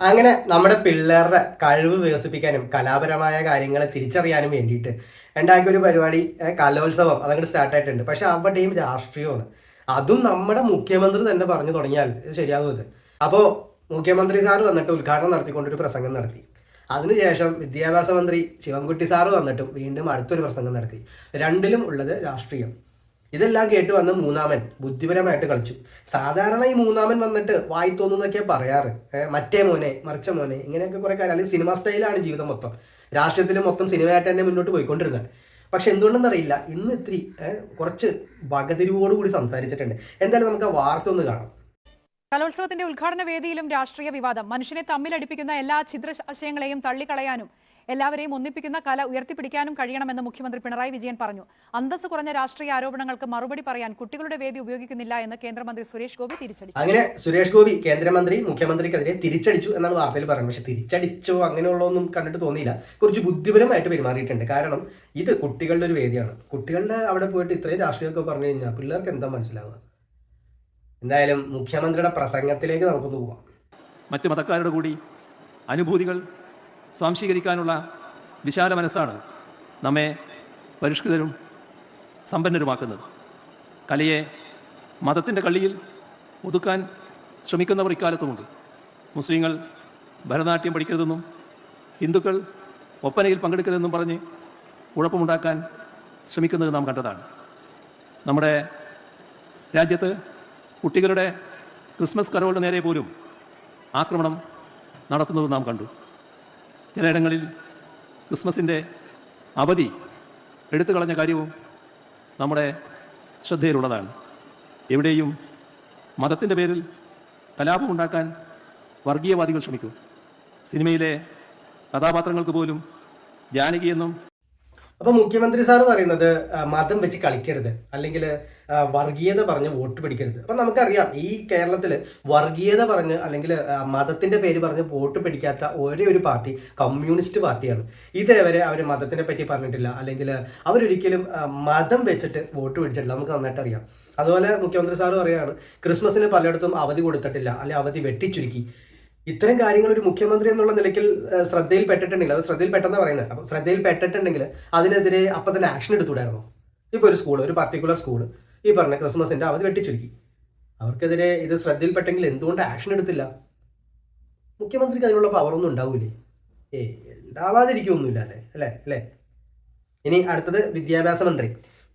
അങ്ങനെ നമ്മുടെ പിള്ളേരുടെ കഴിവ് വികസിപ്പിക്കാനും കലാപരമായ കാര്യങ്ങളെ തിരിച്ചറിയാനും വേണ്ടിയിട്ട് ഉണ്ടാക്കിയ ഒരു പരിപാടി കലോത്സവം അതങ്ങോട്ട് സ്റ്റാർട്ടായിട്ടുണ്ട്. പക്ഷെ അവിടെയും രാഷ്ട്രീയമാണ്. അതും നമ്മുടെ മുഖ്യമന്ത്രി തന്നെ പറഞ്ഞു തുടങ്ങിയാൽ ശരിയാകും ഇത്. അപ്പോൾ മുഖ്യമന്ത്രി സാറ് വന്നിട്ട് ഉദ്ഘാടനം നടത്തിക്കൊണ്ടൊരു പ്രസംഗം നടത്തി. അതിനുശേഷം വിദ്യാഭ്യാസ മന്ത്രി ശിവൻകുട്ടി സാറ് വന്നിട്ടും വീണ്ടും അടുത്തൊരു പ്രസംഗം നടത്തി. രണ്ടിലും ഉള്ളത് രാഷ്ട്രീയം. ഇതെല്ലാം കേട്ട് വന്ന് മൂന്നാമൻ ബുദ്ധിപരമായിട്ട് കളിച്ചു. സാധാരണ ഈ മൂന്നാമൻ വന്നിട്ട് വായി തോന്നുന്നതൊക്കെ പറയാറ്, മറ്റേ മോനെ മറിച്ച മോനെ ഇങ്ങനെയൊക്കെ കുറെ കാര്യം, അല്ലെങ്കിൽ സിനിമ സ്റ്റൈലാണ് ജീവിതം മൊത്തം. രാഷ്ട്രീയത്തിൽ മൊത്തം സിനിമയായിട്ട് തന്നെ മുന്നോട്ട് പോയിക്കൊണ്ടിരുന്നത്. പക്ഷെ എന്തുകൊണ്ടെന്നറിയില്ല, ഇന്ന് ഇത്തിരി കുറച്ച് വകതിരിവോടുകൂടി സംസാരിച്ചിട്ടുണ്ട്. എന്തായാലും നമുക്ക് ആ വാർത്ത ഒന്ന് കാണാം. കലോത്സവത്തിന്റെ ഉദ്ഘാടന വേദിയിലും രാഷ്ട്രീയ വിവാദം. മനുഷ്യനെ തമ്മിലടിപ്പിക്കുന്ന എല്ലാ ഛിദ്രാശയങ്ങളെയും തള്ളിക്കളയാനും എല്ലാവരെയും ഒന്നിപ്പിക്കുന്ന കല ഉയർത്തിപ്പിടിക്കാനും കഴിയണമെന്ന് മുഖ്യമന്ത്രി പിണറായി വിജയൻ പറഞ്ഞു. അന്തസ് കുറഞ്ഞ രാഷ്ട്രീയ ആരോപണങ്ങൾക്ക് മറുപടി പറയാൻ കുട്ടികളുടെ വേദി ഉപയോഗിക്കുന്നില്ല എന്ന് കേന്ദ്രമന്ത്രി സുരേഷ് ഗോപി തിരിച്ചടിച്ചു. അങ്ങനെ സുരേഷ് ഗോപി കേന്ദ്രമന്ത്രി മുഖ്യമന്ത്രിക്കെതിരെ തിരിച്ചടിച്ചു എന്നാണ് വാർത്തയിൽ പറയുന്നത്. പക്ഷെ തിരിച്ചടിച്ചോ അങ്ങനെയുള്ളതൊന്നും കണ്ടിട്ട് തോന്നിയില്ല. കുറച്ച് ബുദ്ധിപരമായിട്ട് പെരുമാറിയിട്ടുണ്ട്. കാരണം ഇത് കുട്ടികളുടെ ഒരു വേദിയാണ്. കുട്ടികളുടെ അവിടെ പോയിട്ട് ഇത്രയും രാഷ്ട്രീയമൊക്കെ പറഞ്ഞു കഴിഞ്ഞാൽ പിള്ളേർക്ക് എന്താ മനസ്സിലാവുക? എന്തായാലും മുഖ്യമന്ത്രിയുടെ പ്രസംഗത്തിലേക്ക് നമുക്കൊന്ന് പോവാം. മറ്റ് മതക്കാരുടെ കൂടി അനുഭൂതികൾ സ്വാംശീകരിക്കാനുള്ള വിശാല മനസ്സാണ് നമ്മെ പരിഷ്കൃതരും സമ്പന്നരുമാക്കുന്നത്. കലയെ മതത്തിൻ്റെ കള്ളിയിൽ ഒതുക്കാൻ ശ്രമിക്കുന്നവർ ഇക്കാലത്തുമുണ്ട്. മുസ്ലിങ്ങൾ ഭരതനാട്യം പഠിക്കരുതെന്നും ഹിന്ദുക്കൾ ഒപ്പനയിൽ പങ്കെടുക്കരുതെന്നും പറഞ്ഞ് കുഴപ്പമുണ്ടാക്കാൻ ശ്രമിക്കുന്നത് നാം കണ്ടതാണ്. നമ്മുടെ രാജ്യത്ത് കുട്ടികളുടെ ക്രിസ്മസ് കരോളുടെ നേരെ പോലും ആക്രമണം നടത്തുന്നത് നാം കണ്ടു. ചിലയിടങ്ങളിൽ ക്രിസ്മസിൻ്റെ അവധി എടുത്തു കളഞ്ഞ കാര്യവും നമ്മുടെ ശ്രദ്ധയിലുള്ളതാണ്. എവിടെയും മതത്തിൻ്റെ പേരിൽ കലാപമുണ്ടാക്കാൻ വർഗീയവാദികൾ ശ്രമിക്കും. സിനിമയിലെ കഥാപാത്രങ്ങൾക്ക് പോലും ജാനകിയെന്നും. അപ്പൊ മുഖ്യമന്ത്രി സാറ് പറയുന്നത് മതം വെച്ച് കളിക്കരുത്, അല്ലെങ്കിൽ വർഗീയത പറഞ്ഞ് വോട്ട് പിടിക്കരുത്. അപ്പൊ നമുക്കറിയാം ഈ കേരളത്തിൽ വർഗീയത പറഞ്ഞ് അല്ലെങ്കിൽ മതത്തിന്റെ പേര് പറഞ്ഞ് വോട്ട് പിടിക്കാത്ത ഒരേ ഒരു പാർട്ടി കമ്മ്യൂണിസ്റ്റ് പാർട്ടിയാണ്. ഇതേവരെ അവർ മതത്തിനെ പറ്റി പറഞ്ഞിട്ടില്ല, അല്ലെങ്കിൽ അവരൊരിക്കലും മതം വെച്ചിട്ട് വോട്ട് പിടിച്ചിട്ടില്ല. നമുക്ക് നന്നായിട്ട് അറിയാം. അതുപോലെ മുഖ്യമന്ത്രി സാറ് പറയുകയാണ് ക്രിസ്മസിന് പലയിടത്തും അവധി കൊടുത്തിട്ടില്ല, അല്ലെങ്കിൽ അവധി വെട്ടിച്ചുരുക്കി. ഇത്തരം കാര്യങ്ങൾ ഒരു മുഖ്യമന്ത്രി എന്നുള്ള നിലയ്ക്ക് ശ്രദ്ധയിൽപ്പെട്ടിട്ടുണ്ടെങ്കിൽ, അത് ശ്രദ്ധയിൽപ്പെട്ടെന്ന് പറയുന്നത്, അപ്പോൾ ശ്രദ്ധയിൽപ്പെട്ടിട്ടുണ്ടെങ്കിൽ അതിനെതിരെ അപ്പം തന്നെ ആക്ഷൻ എടുത്തുകൂടായിരുന്നോ? ഇപ്പോൾ ഒരു സ്കൂൾ, ഒരു പർട്ടിക്കുലർ സ്കൂൾ ഈ പറഞ്ഞ ക്രിസ്മസിന്റെ അവധി വെട്ടിച്ചുരുക്കി. അവർക്കെതിരെ ഇത് ശ്രദ്ധയിൽപ്പെട്ടെങ്കിൽ എന്തുകൊണ്ട് ആക്ഷൻ എടുത്തില്ല? മുഖ്യമന്ത്രിക്ക് അതിനുള്ള പവറൊന്നും ഉണ്ടാവൂലേ? ഉണ്ടാവാതിരിക്കൊന്നുമില്ല അല്ലേ? ഇനി അടുത്തത് വിദ്യാഭ്യാസ മന്ത്രി.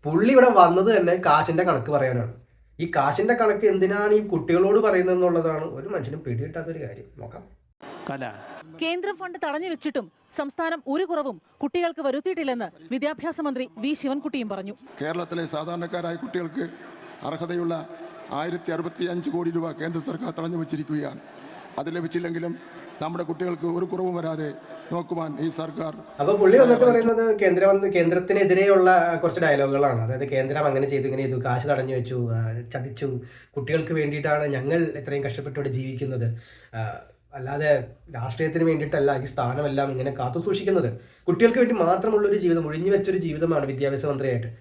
പുള്ളി ഇവിടെ വന്നത് തന്നെ കാശിന്റെ കണക്ക് പറയാനാണ്. ഈ കാശിന്റെ കണക്ക് എന്തിനാണ് ഈ കുട്ടികളോട് പറയുന്നത് എന്നുള്ളതാണ് ഒരു മനുഷ്യനും പിടികിട്ടാത്തൊരു കാര്യം. നോക്കാം. കേന്ദ്ര ഫണ്ട് തടഞ്ഞു വെച്ചിട്ടും സംസ്ഥാനം ഒരു കുറവും കുട്ടികൾക്ക് വരുത്തിയിട്ടില്ലെന്ന് വിദ്യാഭ്യാസ മന്ത്രി വി ശിവൻകുട്ടിയും പറഞ്ഞു. കേരളത്തിലെ സാധാരണക്കാരായ കുട്ടികൾക്ക് അർഹതയുള്ള 1065 കോടി രൂപ കേന്ദ്ര സർക്കാർ തടഞ്ഞു വെച്ചിരിക്കുകയാണ്. അത് ലഭിച്ചില്ലെങ്കിലും നമ്മുടെ കുട്ടികൾക്ക് ഒരു കുറവും വരാതെ നോക്കുവാൻ ഈ സർക്കാർ. അപ്പൊ പുള്ളി വന്നിട്ട് പറയുന്നത് കേന്ദ്രത്തിനെതിരെയുള്ള കുറച്ച് ഡയലോഗുകളാണ്. അതായത് കേന്ദ്രം അങ്ങനെ ചെയ്തു, ഇങ്ങനെ ചെയ്തു, കാശ് തടഞ്ഞു വെച്ചു, ചതിച്ചു, കുട്ടികൾക്ക് വേണ്ടിയിട്ടാണ് ഞങ്ങൾ ഇത്രയും കഷ്ടപ്പെട്ടുകൊണ്ട് ജീവിക്കുന്നത്, അല്ലാതെ രാഷ്ട്രീയത്തിന് വേണ്ടിയിട്ടല്ല ഈ സ്ഥാനമെല്ലാം ഇങ്ങനെ കാത്തു സൂക്ഷിക്കുന്നത്. കുട്ടികൾക്ക് വേണ്ടി മാത്രമുള്ളൊരു ജീവിതം, ഒഴിഞ്ഞു വെച്ചൊരു ജീവിതമാണ് വിദ്യാഭ്യാസ മന്ത്രിയായിട്ട്.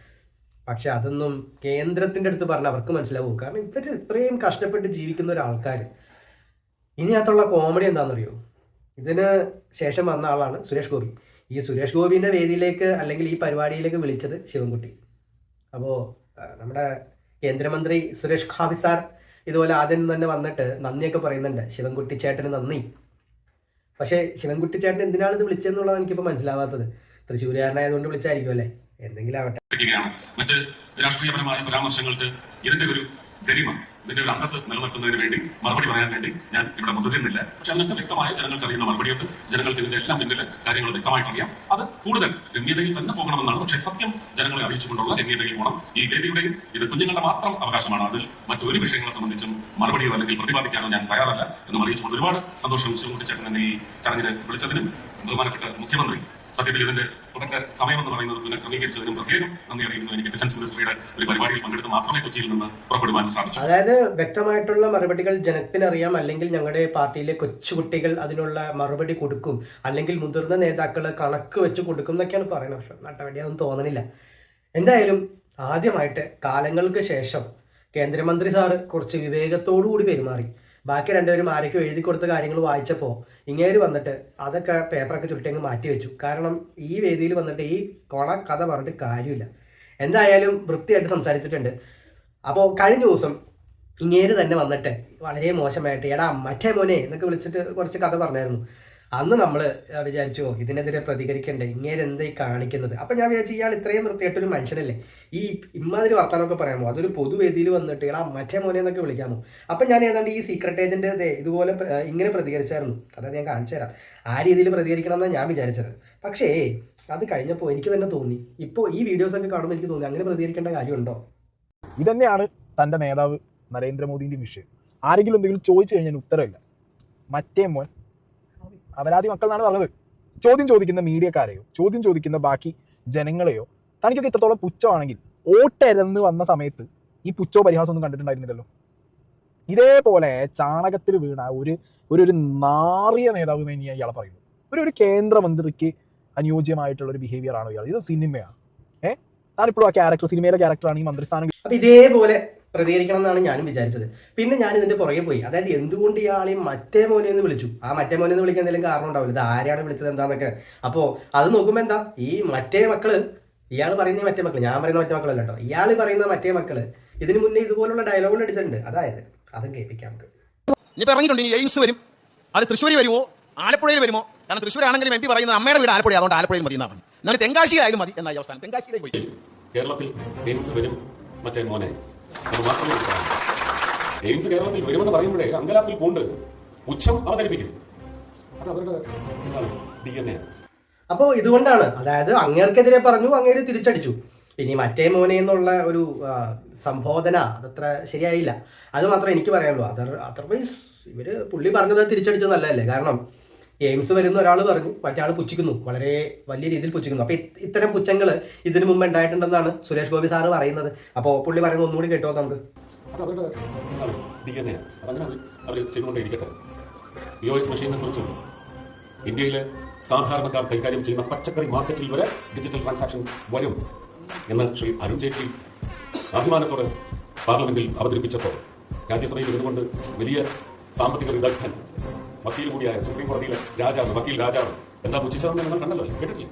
പക്ഷെ അതൊന്നും കേന്ദ്രത്തിൻ്റെ അടുത്ത് പറഞ്ഞാൽ അവർക്ക് മനസ്സിലാവും. കാരണം ഇവർ ഇത്രയും കഷ്ടപ്പെട്ട് ജീവിക്കുന്ന ഒരാൾക്കാർ. ഇതിനകത്തുള്ള കോമഡി എന്താണെന്നറിയോ? ഇതിന് ശേഷം വന്ന ആളാണ് സുരേഷ് ഗോപി. ഈ സുരേഷ് ഗോപിൻ്റെ വേദിയിലേക്ക് അല്ലെങ്കിൽ ഈ പരിപാടിയിലേക്ക് വിളിച്ചത് ശിവൻകുട്ടി. അപ്പോൾ നമ്മുടെ കേന്ദ്രമന്ത്രി സുരേഷ് ഗോപി സാർ ഇതുപോലെ ആദ്യം തന്നെ വന്നിട്ട് നന്ദിയൊക്കെ പറയുന്നുണ്ട്. ശിവൻകുട്ടി ചേട്ടന് നന്ദി. പക്ഷേ ശിവൻകുട്ടി ചേട്ടൻ എന്തിനാണ് ഇത് വിളിച്ചതെന്നുള്ളത് എനിക്കിപ്പോൾ മനസ്സിലാവാത്തത്. തൃശ്ശൂരുകാരനായതുകൊണ്ട് വിളിച്ചായിരിക്കും അല്ലേ? എന്തെങ്കിലും ആവട്ടെ. മറ്റ് രാഷ്ട്രീയപരമായ പരാമർശങ്ങൾക്ക് ഇതിന്റെ ഒരു ഗരിമ, ഇതിന്റെ ഒരു അന്തസ് നിലനിർത്തുന്നതിന് വേണ്ടി മറുപടി പറയാൻ വേണ്ടി ഞാൻ ഇവിടെ മുതിരുന്നില്ല. പക്ഷെ അതിനൊക്കെ വ്യക്തമായ ജനങ്ങൾക്ക് അറിയുന്ന മറുപടിയുണ്ട്. ജനങ്ങൾക്ക് ഇതിന്റെ എല്ലാം പിന്നിൽ കാര്യങ്ങൾ വ്യക്തമായിട്ട് അറിയാം. അത് കൂടുതൽ രമ്യതയിൽ തന്നെ പോകണമെന്നാണ്. പക്ഷേ സത്യം ജനങ്ങളെ അറിയിച്ചുകൊണ്ടുള്ള രമ്യതയിൽ പോകണം. ഈ വേദിയുടെയും ഇത് കുഞ്ഞുങ്ങളുടെ മാത്രം അവകാശമാണ്. അതിൽ മറ്റൊരു വിഷയങ്ങളെ സംബന്ധിച്ചും മറുപടിയോ അല്ലെങ്കിൽ പ്രതിപാദിക്കാനോ ഞാൻ തയ്യാറല്ല എന്നും അറിയിച്ചുകൊണ്ട് ഒരുപാട് സന്തോഷം ശിവൻകുട്ടി ചേട്ടൻ എന്നെ ഈ ചടങ്ങിന് വിളിച്ചതിനും ബഹുമാനപ്പെട്ട മുഖ്യമന്ത്രി സത്യത്തിൽ ഇതിന്റെ തുടക്ക സമയം എന്ന് പറയുന്നത് പുനഃക്രമീകരിച്ചതിനും പ്രത്യേകം നന്ദി അറിയുന്നു. എനിക്ക് ഡിഫൻസ് മിനിസ്റ്ററിയുടെ ഒരു പരിപാടിയിൽ പങ്കെടുത്ത് മാത്രമേ കൊച്ചിയിൽ നിന്ന് പുറപ്പെടുവാൻ സാധിച്ചു. അതായത് വ്യക്തമായിട്ടുള്ള മറുപടികൾ ജനത്തിനറിയാം, അല്ലെങ്കിൽ ഞങ്ങളുടെ പാർട്ടിയിലെ കൊച്ചുകുട്ടികൾ അതിനുള്ള മറുപടി കൊടുക്കും, അല്ലെങ്കിൽ മുതിർന്ന നേതാക്കൾ കണക്ക് വെച്ച് കൊടുക്കും എന്നൊക്കെയാണ് പറയുന്നത്. പക്ഷെ നട്ടവടിയാതൊന്നും തോന്നണില്ല. എന്തായാലും ആദ്യമായിട്ട് കാലങ്ങൾക്ക് ശേഷം കേന്ദ്രമന്ത്രി സാറ് കുറച്ച് വിവേകത്തോടു കൂടി പെരുമാറി. ബാക്കി രണ്ടുപേരും ആരൊക്കെ എഴുതി കൊടുത്ത കാര്യങ്ങൾ വായിച്ചപ്പോൾ ഇങ്ങേര് വന്നിട്ട് അതൊക്കെ പേപ്പറൊക്കെ ചുരുട്ടി അങ്ങ് മാറ്റി വെച്ചു. കാരണം ഈ വേദിയിൽ വന്നിട്ട് ഈ കഥ പറഞ്ഞിട്ട് കാര്യമില്ല. എന്തായാലും വൃത്തിയായിട്ട് സംസാരിച്ചിട്ടുണ്ട്. അപ്പോൾ കഴിഞ്ഞ ദിവസം ഇങ്ങേര് തന്നെ വന്നിട്ട് വളരെ മോശമായിട്ട് എടാ മറ്റേ മോനെ എന്നൊക്കെ വിളിച്ചിട്ട് കുറച്ച് കഥ പറഞ്ഞായിരുന്നു. അന്ന് നമ്മൾ വിചാരിച്ചു ഇതിനെതിരെ പ്രതികരിക്കണ്ടേ, ഇങ്ങേര് എന്തായി കാണിക്കുന്നത്. അപ്പം ഞാൻ വിചാരിച്ചു ഇയാൾ ഇത്രയും വൃത്തിയായിട്ടൊരു മനുഷ്യനല്ലേ, ഈ ഇമ്മാതിരി വർത്താനമൊക്കെ പറയാമോ, അതൊരു പൊതുവേദിയിൽ വന്നിട്ട് എടാ മറ്റേ മോനെ എന്നൊക്കെ വിളിക്കാമോ. അപ്പം ഞാൻ ഏതാണ്ട് ഈ സീക്രട്ട് ഏജന്റ് ഇതുപോലെ ഇങ്ങനെ പ്രതികരിച്ചായിരുന്നു. അതായത് ഞാൻ കാണിച്ചു തരാം ആ രീതിയിൽ പ്രതികരിക്കണം എന്നാണ് ഞാൻ വിചാരിച്ചത്. പക്ഷേ അത് കഴിഞ്ഞപ്പോൾ എനിക്ക് തന്നെ തോന്നി, ഇപ്പോൾ ഈ വീഡിയോസൊക്കെ കാണുമ്പോൾ എനിക്ക് തോന്നി അങ്ങനെ പ്രതികരിക്കേണ്ട കാര്യമുണ്ടോ. ഇതന്നെയാണ് തൻ്റെ നേതാവ് നരേന്ദ്രമോദിൻ്റെ വിഷയം. ആരെങ്കിലും എന്തെങ്കിലും ചോദിച്ചു കഴിഞ്ഞാൽ ഉത്തരവില്ല. മറ്റേ മോൻ അപരാധി മക്കൾ എന്നാണ് പറഞ്ഞത്. ചോദ്യം ചോദിക്കുന്ന മീഡിയക്കാരെയോ ചോദ്യം ചോദിക്കുന്ന ബാക്കി ജനങ്ങളെയോ തനിക്കൊക്കെ ഇത്രത്തോളം പുച്ഛമാണെങ്കിൽ വോട്ടെരന്ന് വന്ന സമയത്ത് ഈ പുച്ഛോ പരിഹാസം ഒന്നും കണ്ടിട്ടുണ്ടായിരുന്നില്ലല്ലോ. ഇതേപോലെ ചാണകത്തിൽ വീണ ഒരു നാറിയ നേതാവ് എന്ന് ഇയാളെ പറയുന്നു. ഒരു കേന്ദ്രമന്ത്രിക്ക് അനുയോജ്യമായിട്ടുള്ളൊരു ബിഹേവിയർ ആണോ ഇയാൾ? ഇത് സിനിമയാണ്. താനിപ്പോഴും ആ ക്യാരക്ടർ, സിനിമയിലെ ക്യാരക്ടറാണ് ഈ മന്ത്രിസ്ഥാനം. അപ്പം ഇതേപോലെ പ്രതികരിക്കണം എന്നാണ് ഞാനും വിചാരിച്ചത്. പിന്നെ ഞാൻ ഇതിന്റെ പുറകെ പോയി, അതായത് എന്തുകൊണ്ട് ഇയാളെ മറ്റേ മോനെ എന്ന് വിളിച്ചു. ആ മറ്റേ മോനെ എന്ന് വിളിക്കാൻ എന്തെങ്കിലും കാരണം ഉണ്ടാവില്ല, ഇത് ആരാണ് വിളിച്ചത് എന്താന്നൊക്കെ. അപ്പോൾ അത് നോക്കുമ്പോൾ എന്താ ഈ മറ്റേ മക്കള്, ഇയാൾ പറയുന്ന മറ്റേ മക്കള്, ഞാൻ പറയുന്ന മറ്റേ മക്കളല്ല കേട്ടോ, ഇയാൾ പറയുന്ന മറ്റേ മക്കള് ഇതിന് മുന്നേ ഇതുപോലുള്ള ഡയലോഗുകൾ അടിച്ചിട്ടുണ്ട്. അതായത് അത് കേൾപ്പിക്കാം നമുക്ക്. ഇനി പറഞ്ഞിട്ടുണ്ട് എയിംസ് വരും, അത് തൃശ്ശൂരിൽ വരുമോ ആലപ്പുഴയിൽ വരുമോ? കാരണം തൃശ്ശൂരാണെങ്കിലും MP പറയുന്നത് അമ്മയുടെ വീട് ആലപ്പുഴ, അതുകൊണ്ട് ആലപ്പുഴയിൽ മതി എന്നാണ്. എന്നാൽ തെങ്കാശിയിലായാലും മതി എന്നായി അവസാനം തെങ്കാശിയിലേക്ക് പോയി. കേരളത്തിൽ എയിംസ് വരും മറ്റേ മോനെ, എയിംസ് കേരളത്തിൽ വരുമെന്ന് പറയുമ്പോഴേ അങ്കലാപ്പിൽ പൂണ്ട് പുച്ഛം അവതരിപ്പിക്കും. അത് അവരുടെ DNA. അപ്പോൾ ഇതുകൊണ്ടാണ്, അതായത് അങ്ങേർക്കെതിരെ പറഞ്ഞു, അങ്ങേര് തിരിച്ചടിച്ചു. ഇനി മറ്റേ മോനെ എന്നുള്ള ഒരു സംബോധന അതത്ര ശരിയായില്ല. അത് മാത്രമേ എനിക്ക് പറയാനുള്ളൂ. അതർവൈസ് പുള്ളി പറഞ്ഞത് തിരിച്ചടിച്ചത് നല്ലതല്ലേ. കാരണം എയിംസ് വരുന്ന ഒരാൾ പറഞ്ഞു, മറ്റേ ആൾ പുച്ഛിക്കുന്നു, വളരെ വലിയ രീതിയിൽ പുച്ഛിക്കുന്നു. അപ്പോൾ ഇത്തരം പുച്ഛങ്ങൾ ഇതിനു മുമ്പ് ഉണ്ടായിട്ടുണ്ടെന്നാണ് സുരേഷ് ഗോപി സാറ് പറയുന്നത്. അപ്പോൾ പുള്ളി പറയുന്നത് ഒന്നുകൂടി കേട്ടോ നമുക്ക്. അത് അവരുടെ DNA. അതങ്ങനെ അവർ ചെയ്തുകൊണ്ടേയിരിക്കട്ടെ. POS മെഷീനെ കുറിച്ചും ഇന്ത്യയിലെ സാധാരണക്കാർ കൈകാര്യം ചെയ്യുന്ന പച്ചക്കറി മാർക്കറ്റിൽ വരെ ഡിജിറ്റൽ ട്രാൻസാക്ഷൻ വരും എന്ന് ശ്രീ അരുൺ ജെയ്റ്റ്ലി അഭിമാനത്തോടെ പാർലമെന്റിൽ അവതരിപ്പിച്ചപ്പോൾ രാജ്യസഭയിൽ ഇരുന്നുകൊണ്ട് വലിയ സാമ്പത്തിക വിദഗ്ധൻ, വക്കീൽ കൂടിയായ സുപ്രീം കോടതിയിലെ വക്കീൽ രാജാവ് എന്താ പുച്ഛിച്ചതെന്ന് നിങ്ങൾ കണ്ടല്ലോ, കേട്ടിട്ടില്ല?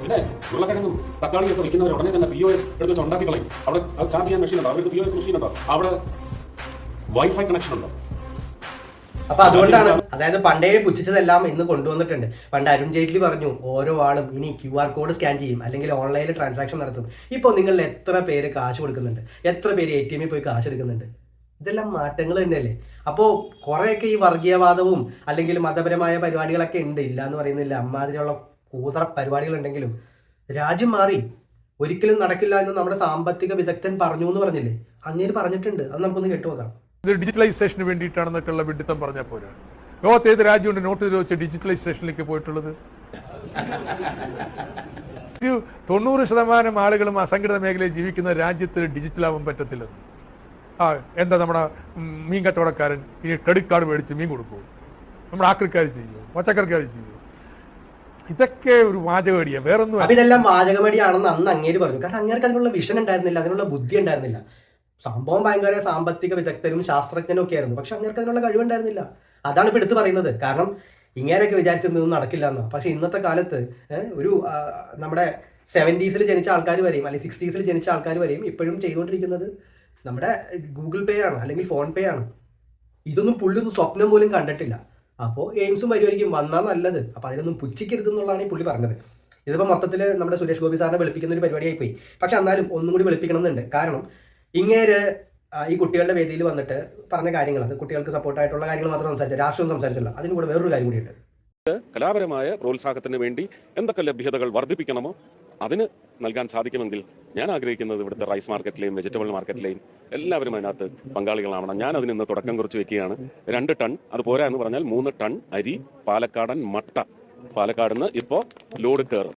പിന്നെ ഉരുളക്കിഴങ്ങും തക്കാളിയൊക്കെ വെക്കുന്നവർ ഉടനെ തന്നെ POS എടുത്ത് ഉണ്ടാക്കി കളയും. അവിടെ അത് ചാർജ് ചെയ്യാൻ മെഷീൻ ഉണ്ടോ? അവർക്ക് POS മെഷീൻ ഉണ്ടോ? അവിടെ വൈഫൈ കണക്ഷൻ ഉണ്ടോ? അപ്പൊ അതുകൊണ്ടാണ്, അതായത് പണ്ടേ പുച്ഛിച്ചതെല്ലാം ഇന്ന് കൊണ്ടുവന്നിട്ടുണ്ട്. പണ്ട് അരുൺ ജെയ്റ്റ്ലി പറഞ്ഞു ഓരോ ആളും ഇനി QR കോഡ് സ്കാൻ ചെയ്യും, അല്ലെങ്കിൽ ഓൺലൈനിൽ ട്രാൻസാക്ഷൻ നടത്തും. ഇപ്പോൾ നിങ്ങൾ എത്ര പേര് കാശ് കൊടുക്കുന്നുണ്ട്, എത്ര പേര് ATM പോയി കാശ് എടുക്കുന്നുണ്ട്? ഇതെല്ലാം മാറ്റങ്ങൾ തന്നെയല്ലേ. അപ്പോൾ കുറേയൊക്കെ ഈ വർഗീയവാദവും അല്ലെങ്കിൽ മതപരമായ പരിപാടികളൊക്കെ ഉണ്ട്, ഇല്ല എന്ന് പറയുന്നില്ല. അമ്മാതിരിയുള്ള കൂതറ പരിപാടികളുണ്ടെങ്കിലും രാജ്യം മാറി ഒരിക്കലും നടക്കില്ല എന്ന് നമ്മുടെ സാമ്പത്തിക വിദഗ്ധൻ പറഞ്ഞു എന്ന് പറഞ്ഞില്ലേ, അങ്ങേര് പറഞ്ഞിട്ടുണ്ട്. അത് നമുക്കൊന്ന് കേട്ടുപോകാം. ഇത് ഡിജിറ്റലൈസേഷന് വേണ്ടിയിട്ടാണെന്നൊക്കെയുള്ള വിഡിത്തം പറഞ്ഞാൽ പോരാ. ലോകത്ത് ഏത് രാജ്യമുണ്ട് നോട്ട് നിരോധിച്ച് ഡിജിറ്റലൈസേഷനിലേക്ക് പോയിട്ടുള്ളത്? 90% ആളുകളും അസംഘടിത മേഖലയിൽ ജീവിക്കുന്ന രാജ്യത്ത് ഡിജിറ്റലാവാൻ പറ്റത്തില്ലെന്ന്. എന്താ നമ്മുടെ മീൻ കച്ചവടക്കാരൻ ഇനി ക്രെഡിറ്റ് കാർഡ് മേടിച്ച് മീൻ കൊടുക്കുമോ? നമ്മുടെ ആക്രിക്കാർ ചെയ്യുമോ? പച്ചക്കറിക്കാർ ചെയ്യുമോ? ഇതൊക്കെ ഒരു വാചകമടിയാണ്, വേറൊന്നും. അപ്പൊ ഇതെല്ലാം വാചകമടിയാണെന്ന് അന്ന് അങ്ങേര് പറഞ്ഞു. കാരണം അങ്ങേർക്ക് അതിനുള്ള വിഷൻ ഉണ്ടായിരുന്നില്ല, അതിനുള്ള ബുദ്ധി ഉണ്ടായിരുന്നില്ല. സംഭവം ഭയങ്കര സാമ്പത്തിക വിദഗ്ധരും ശാസ്ത്രജ്ഞനും ഒക്കെ ആയിരുന്നു, പക്ഷെ അങ്ങേർക്ക് അതിനുള്ള കഴിവുണ്ടായിരുന്നില്ല. അതാണ് ഇപ്പൊ എടുത്തു പറയുന്നത്. കാരണം ഇങ്ങനെയൊക്കെ വിചാരിച്ചിരുന്നത് നടക്കില്ല എന്നാ. പക്ഷെ ഇന്നത്തെ കാലത്ത് ഒരു നമ്മുടെ 70s ജനിച്ച ആൾക്കാർ വരെയും അല്ലെങ്കിൽ 60s ജനിച്ച ആൾക്കാർ വരെയും ഇപ്പോഴും ചെയ്തുകൊണ്ടിരിക്കുന്നത് നമ്മുടെ ഗൂഗിൾ പേ ആണ്, അല്ലെങ്കിൽ ഫോൺ പേ ആണ്. ഇതൊന്നും പുള്ളിയൊന്നും സ്വപ്നം പോലും കണ്ടിട്ടില്ല. അപ്പോൾ എയിംസും വരുമായിരിക്കും, വന്നാൽ നല്ലത്. അപ്പോൾ അതിനൊന്നും പുച്ഛിക്കരുത് എന്നുള്ളതാണ് ഈ പുള്ളി പറഞ്ഞത്. ഇതിപ്പോൾ മൊത്തത്തിൽ നമ്മുടെ സുരേഷ് ഗോപി സാറിനെ വെളുപ്പിക്കുന്ന ഒരു പരിപാടിയായി പോയി. പക്ഷെ എന്നാലും ഒന്നും കൂടി വെളുപ്പിക്കണം എന്നുണ്ട്. കാരണം ഇങ്ങേര് ഈ കുട്ടികളുടെ വേദിയിൽ വന്നിട്ട് പറഞ്ഞ കാര്യങ്ങൾ, അത് കുട്ടികൾക്ക് സപ്പോർട്ടായിട്ടുള്ള കാര്യങ്ങൾ മാത്രം സംസാരിച്ച, രാഷ്ട്രീയം സംസാരിച്ചില്ല. അതിന് കൂടെ വേറൊരു കാര്യം കൂടിയുണ്ട്. കലാപരമായ പ്രോത്സാഹനത്തിന് വേണ്ടി എന്തൊക്കെ ലഭ്യതകൾ വർദ്ധിപ്പിക്കണമോ അതിന് നൽകാൻ സാധിക്കുമെങ്കിൽ ഞാൻ ആഗ്രഹിക്കുന്നത് ഇവിടുത്തെ റൈസ് മാർക്കറ്റിലെയും വെജിറ്റബിൾ മാർക്കറ്റിലെയും എല്ലാവരും അതിനകത്ത് പങ്കാളികളാവണം. ഞാൻ അതിന് ഇന്ന് തുടക്കം കുറിച്ച് വെക്കുകയാണ്. 2 ടൺ, അത് പോരാ എന്ന് പറഞ്ഞാൽ 3 ടൺ അരി, പാലക്കാടൻ മട്ട, പാലക്കാട് നിന്ന് ഇപ്പോൾ ലോഡ് കയറും.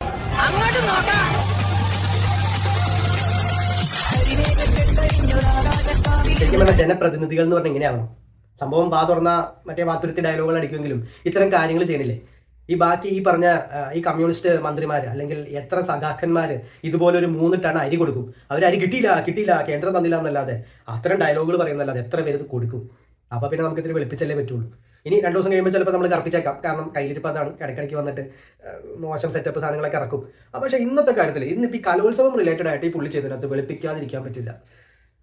ശരിക്കും പറഞ്ഞാൽ ജനപ്രതിനിധികൾ എന്ന് പറഞ്ഞാൽ ഇങ്ങനെയാവണം. സംഭവം തുറന്ന മറ്റേ വാത്തുരുത്തി ഡയലോഗുകൾ അടിക്കുമെങ്കിലും ഇത്തരം കാര്യങ്ങൾ ചെയ്യണില്ലേ? ഈ ബാക്കി ഈ പറഞ്ഞ ഈ കമ്മ്യൂണിസ്റ്റ് മന്ത്രിമാർ അല്ലെങ്കിൽ എത്ര സഖാക്കന്മാർ ഇതുപോലെ 3 ടൺ അരി കൊടുക്കും? അവർ അരി കിട്ടിയില്ല കേന്ദ്രം തന്നില്ല എന്നല്ലാതെ അത്തരം ഡയലോഗുകൾ പറയുന്നല്ലാതെ എത്ര പേര് ഇത് കൊടുക്കും? അപ്പോൾ പിന്നെ നമുക്ക് ഇത്തിരി വെളുപ്പിച്ചല്ലേ പറ്റുള്ളൂ. ഇനി 2 ദിവസം കഴിയുമ്പോൾ ചിലപ്പോൾ നമ്മൾ കറപ്പിച്ചേക്കാം, കാരണം കയ്യിലിപ്പോൾ അതാണ് ഇടയ്ക്കിടയ്ക്ക് വന്നിട്ട് മോശം സെറ്റപ്പ് സാധനങ്ങളൊക്കെ ഇറക്കും. പക്ഷേ ഇന്നത്തെ കാര്യത്തിൽ ഇന്നിപ്പോൾ ഈ കലോത്സവം റിലേറ്റഡ് ആയിട്ട് ഈ പുള്ളി ചെയ്തതിനകത്ത് വെളുപ്പിക്കാതിരിക്കാൻ പറ്റില്ല.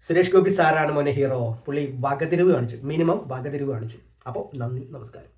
സുരേഷ് ഗോപി സാറാണ് മോനെ ഹീറോ. പുള്ളി വകതിരിവ് കാണിച്ചു, മിനിമം വകതിരിവ് കാണിച്ചു. അപ്പോൾ നന്ദി, നമസ്കാരം.